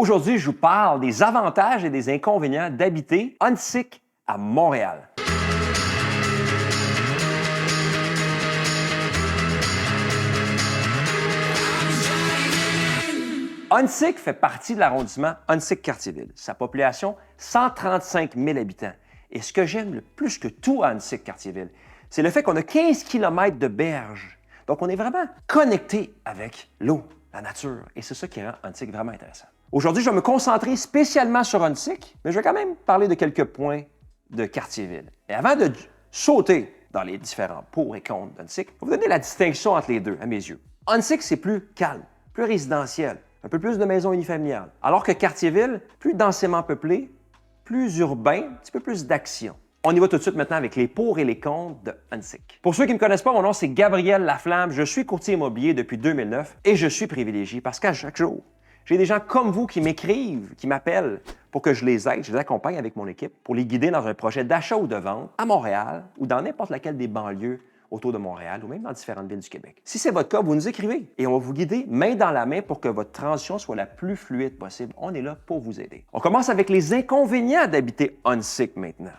Aujourd'hui, je vous parle des avantages et des inconvénients d'habiter Huntsic à Montréal. Huntsic fait partie de l'arrondissement Huntsic-Cartierville. Sa population, 135 000 habitants. Et ce que j'aime le plus que tout à Huntsic-Cartierville, c'est le fait qu'on a 15 km de berges. Donc, on est vraiment connecté avec l'eau, la nature. Et c'est ça qui rend Huntsic vraiment intéressant. Aujourd'hui, je vais me concentrer spécialement sur Huntsic, mais je vais quand même parler de quelques points de Cartierville. Et avant de sauter dans les différents pour et contre d'Huntsic, je vais vous donner la distinction entre les deux, à mes yeux. Huntsic, c'est plus calme, plus résidentiel, un peu plus de maisons unifamiliales, alors que Cartierville, plus densément peuplé, plus urbain, un petit peu plus d'action. On y va tout de suite maintenant avec les pour et les contre de Huntsic. Pour ceux qui ne me connaissent pas, mon nom c'est Gabriel Laflamme, je suis courtier immobilier depuis 2009 et je suis privilégié parce qu'à chaque jour, j'ai des gens comme vous qui m'écrivent, qui m'appellent pour que je les aide, je les accompagne avec mon équipe pour les guider dans un projet d'achat ou de vente à Montréal ou dans n'importe laquelle des banlieues autour de Montréal ou même dans différentes villes du Québec. Si c'est votre cas, vous nous écrivez et on va vous guider main dans la main pour que votre transition soit la plus fluide possible. On est là pour vous aider. On commence avec les inconvénients d'habiter Huntsic maintenant.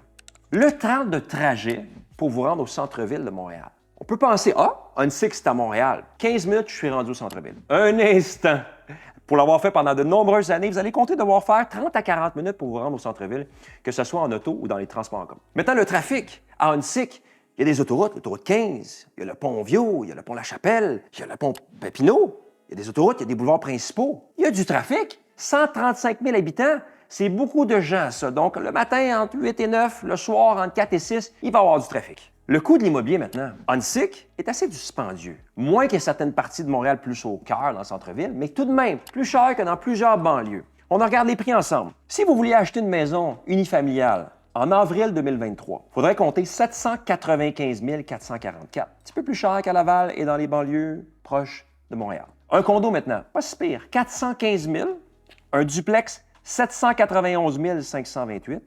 Le temps de trajet pour vous rendre au centre-ville de Montréal. On peut penser, Huntsic, c'est à Montréal. 15 minutes, je suis rendu au centre-ville. Un instant! Pour l'avoir fait pendant de nombreuses années, vous allez compter devoir faire 30 à 40 minutes pour vous rendre au centre-ville, que ce soit en auto ou dans les transports en commun. Maintenant, le trafic. À Huntsic, il y a des autoroutes, l'autoroute 15, il y a le pont Viau, il y a le pont La Chapelle, il y a le pont Papineau, il y a des autoroutes, il y a des boulevards principaux. Il y a du trafic. 135 000 habitants, c'est beaucoup de gens, ça. Donc, le matin, entre 8 et 9, le soir, entre 4 et 6, il va y avoir du trafic. Le coût de l'immobilier maintenant, Huntsic est assez dispendieux. Moins que certaines parties de Montréal plus au cœur, dans le centre-ville, mais tout de même plus cher que dans plusieurs banlieues. On regarde les prix ensemble. Si vous vouliez acheter une maison unifamiliale en avril 2023, il faudrait compter 795 444. Un petit peu plus cher qu'à Laval et dans les banlieues proches de Montréal. Un condo maintenant, pas si pire, 415 000. Un duplex, 791 528.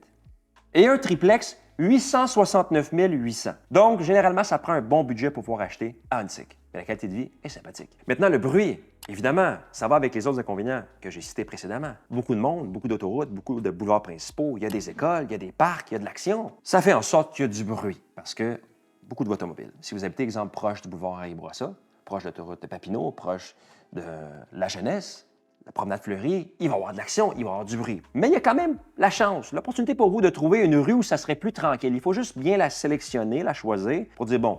Et un triplex, 869 800. Donc, généralement, ça prend un bon budget pour pouvoir acheter à Huntsic. Mais la qualité de vie est sympathique. Maintenant, le bruit. Évidemment, ça va avec les autres inconvénients que j'ai cités précédemment. Beaucoup de monde, beaucoup d'autoroutes, beaucoup de boulevards principaux, il y a des écoles, il y a des parcs, il y a de l'action. Ça fait en sorte qu'il y a du bruit parce que beaucoup de voies automobiles. Si vous habitez, exemple, proche du boulevard Henri-Bourassa, proche de l'autoroute de Papineau, proche de la Jeunesse, la promenade fleurie, il va y avoir de l'action, il va y avoir du bruit. Mais il y a quand même la chance, l'opportunité pour vous de trouver une rue où ça serait plus tranquille. Il faut juste bien la sélectionner, la choisir pour dire, bon,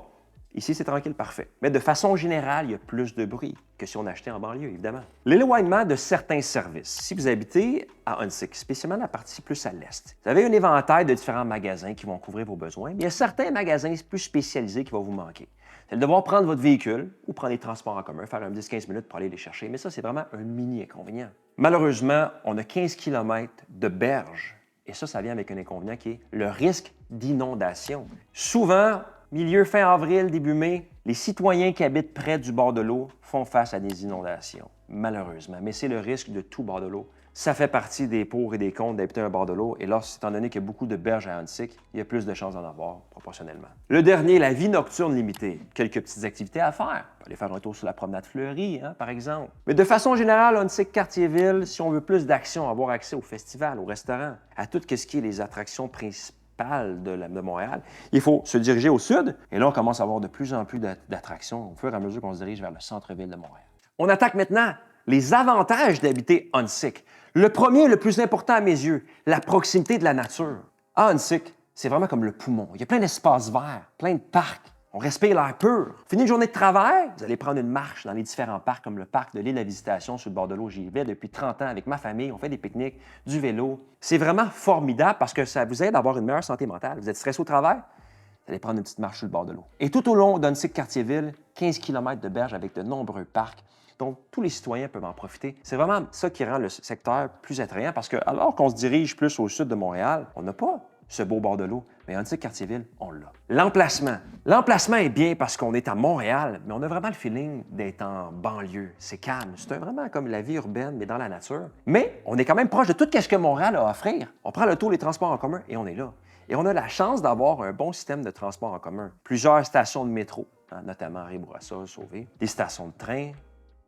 ici c'est tranquille, parfait. Mais de façon générale, il y a plus de bruit que si on achetait en banlieue, évidemment. L'éloignement de certains services. Si vous habitez à Huntsic, spécialement la partie plus à l'est, vous avez un éventail de différents magasins qui vont couvrir vos besoins, mais il y a certains magasins plus spécialisés qui vont vous manquer. C'est de devoir prendre votre véhicule ou prendre les transports en commun, faire un 10-15 minutes pour aller les chercher. Mais ça, c'est vraiment un mini-inconvénient. Malheureusement, on a 15 km de berges. Et ça vient avec un inconvénient qui est le risque d'inondation. Souvent, milieu fin avril, début mai, les citoyens qui habitent près du bord de l'eau font face à des inondations. Malheureusement. Mais c'est le risque de tout bord de l'eau. Ça fait partie des pour et des contre d'habiter un bord de l'eau. Et là, étant donné qu'il y a beaucoup de berges à Huntsic, il y a plus de chances d'en avoir proportionnellement. Le dernier, la vie nocturne limitée. Quelques petites activités à faire. On peut aller faire un tour sur la promenade fleurie, par exemple. Mais de façon générale, Huntsic-Cartierville, si on veut plus d'action, avoir accès aux festivals, aux restaurants, à tout ce qui est les attractions principales de Montréal, il faut se diriger au sud. Et là, on commence à avoir de plus en plus d'attractions au fur et à mesure qu'on se dirige vers le centre-ville de Montréal. On attaque maintenant les avantages d'habiter Huntsic. Le premier, le plus important à mes yeux, la proximité de la nature. À Huntsic, c'est vraiment comme le poumon. Il y a plein d'espaces verts, plein de parcs. On respire l'air pur. Fini une journée de travail, vous allez prendre une marche dans les différents parcs, comme le parc de l'île à Visitation sur le bord de l'eau. J'y vais depuis 30 ans avec ma famille. On fait des pique-niques, du vélo. C'est vraiment formidable parce que ça vous aide à avoir une meilleure santé mentale. Vous êtes stressé au travail, vous allez prendre une petite marche sur le bord de l'eau. Et tout au long d'Huntsic-Cartierville, 15 km de berges avec de nombreux parcs. Donc, tous les citoyens peuvent en profiter. C'est vraiment ça qui rend le secteur plus attrayant parce que, alors qu'on se dirige plus au sud de Montréal, on n'a pas ce beau bord de l'eau, mais Huntsic-Cartierville, on l'a. L'emplacement. L'emplacement est bien parce qu'on est à Montréal, mais on a vraiment le feeling d'être en banlieue. C'est calme. C'est vraiment comme la vie urbaine, mais dans la nature. Mais on est quand même proche de tout ce que Montréal a à offrir. On prend le tour des transports en commun et on est là. Et on a la chance d'avoir un bon système de transport en commun. Plusieurs stations de métro, notamment Henri-Bourassa, Sauvé, des stations de train.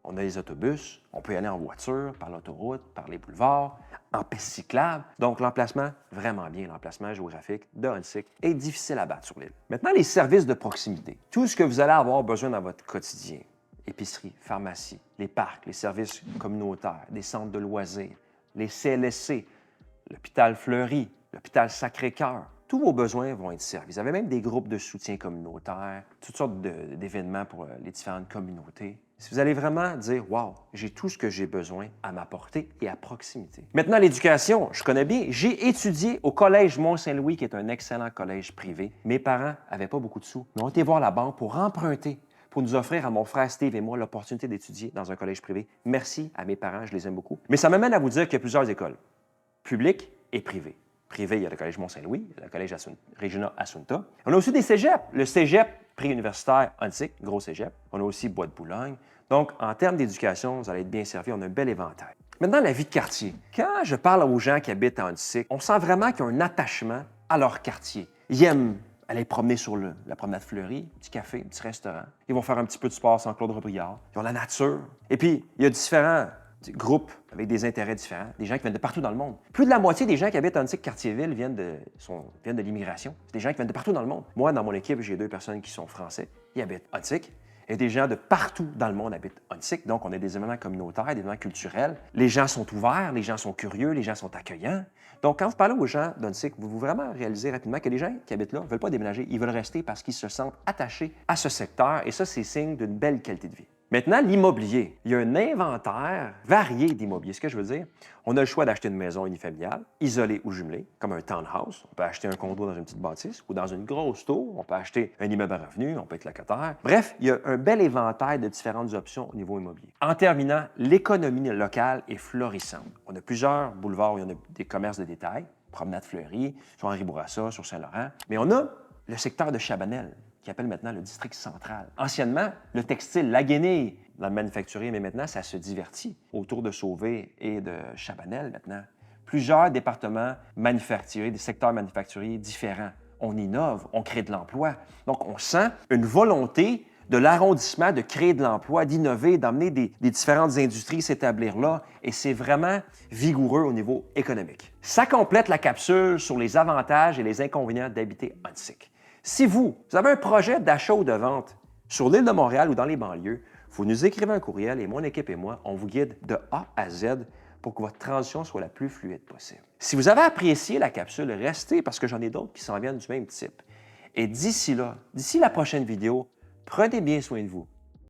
On a les autobus, on peut y aller en voiture, par l'autoroute, par les boulevards, en piste cyclable. Donc, l'emplacement, vraiment bien, l'emplacement géographique de Huntsic est difficile à battre sur l'île. Maintenant, les services de proximité. Tout ce que vous allez avoir besoin dans votre quotidien. Épicerie, pharmacie, les parcs, les services communautaires, des centres de loisirs, les CLSC, l'hôpital Fleury, l'hôpital Sacré-Cœur. Tous vos besoins vont être servis. Vous avez même des groupes de soutien communautaire, toutes sortes d'événements pour les différentes communautés. Si vous allez vraiment dire « Wow, j'ai tout ce que j'ai besoin à ma portée et à proximité ». Maintenant, l'éducation, je connais bien. J'ai étudié au Collège Mont-Saint-Louis, qui est un excellent collège privé. Mes parents n'avaient pas beaucoup de sous. Ils ont été voir la banque pour emprunter, pour nous offrir à mon frère Steve et moi l'opportunité d'étudier dans un collège privé. Merci à mes parents, je les aime beaucoup. Mais ça m'amène à vous dire qu'il y a plusieurs écoles, publiques et privées. Privé, il y a le Collège Mont-Saint-Louis, il y a le Collège Regina Assunta. On a aussi des cégeps. Le cégep préuniversitaire Huntsic, gros cégep. On a aussi Bois de Boulogne. Donc, en termes d'éducation, vous allez être bien servi. On a un bel éventail. Maintenant, la vie de quartier. Quand je parle aux gens qui habitent à Huntsic, on sent vraiment qu'ils ont un attachement à leur quartier. Ils aiment aller promener sur la promenade Fleury, un petit café, un petit restaurant. Ils vont faire un petit peu de sport sans Claude Robillard. Ils ont la nature. Et puis, il y a différents groupes avec des intérêts différents, des gens qui viennent de partout dans le monde. Plus de la moitié des gens qui habitent Huntsic-Cartierville viennent de l'immigration. C'est des gens qui viennent de partout dans le monde. Moi, dans mon équipe, j'ai 2 personnes qui sont français, ils habitent Huntsic. Et des gens de partout dans le monde habitent Huntsic. Donc, on a des événements communautaires, des événements culturels. Les gens sont ouverts, les gens sont curieux, les gens sont accueillants. Donc, quand vous parlez aux gens d'Huntsic, vous vraiment réalisez rapidement que les gens qui habitent là ne veulent pas déménager. Ils veulent rester parce qu'ils se sentent attachés à ce secteur. Et ça, c'est signe d'une belle qualité de vie. Maintenant, l'immobilier. Il y a un inventaire varié d'immobilier. Ce que je veux dire, on a le choix d'acheter une maison unifamiliale, isolée ou jumelée, comme un townhouse. On peut acheter un condo dans une petite bâtisse ou dans une grosse tour. On peut acheter un immeuble à revenus, on peut être locataire. Bref, il y a un bel éventail de différentes options au niveau immobilier. En terminant, l'économie locale est florissante. On a plusieurs boulevards où il y a des commerces de détail, Promenade Fleury, sur Henri-Bourassa, sur Saint-Laurent. Mais on a le secteur de Chabanel, qui appelle maintenant le district central. Anciennement, le textile, la guenille dans le manufacturier, mais maintenant, ça se divertit autour de Sauvé et de Chabanel maintenant. Plusieurs départements manufacturiers, des secteurs manufacturiers différents. On innove, on crée de l'emploi. Donc, on sent une volonté de l'arrondissement de créer de l'emploi, d'innover, d'emmener des différentes industries s'établir là. Et c'est vraiment vigoureux au niveau économique. Ça complète la capsule sur les avantages et les inconvénients d'habiter Huntsic. Si vous avez un projet d'achat ou de vente sur l'île de Montréal ou dans les banlieues, vous nous écrivez un courriel et mon équipe et moi, on vous guide de A à Z pour que votre transition soit la plus fluide possible. Si vous avez apprécié la capsule, restez parce que j'en ai d'autres qui s'en viennent du même type. Et d'ici là, d'ici la prochaine vidéo, prenez bien soin de vous.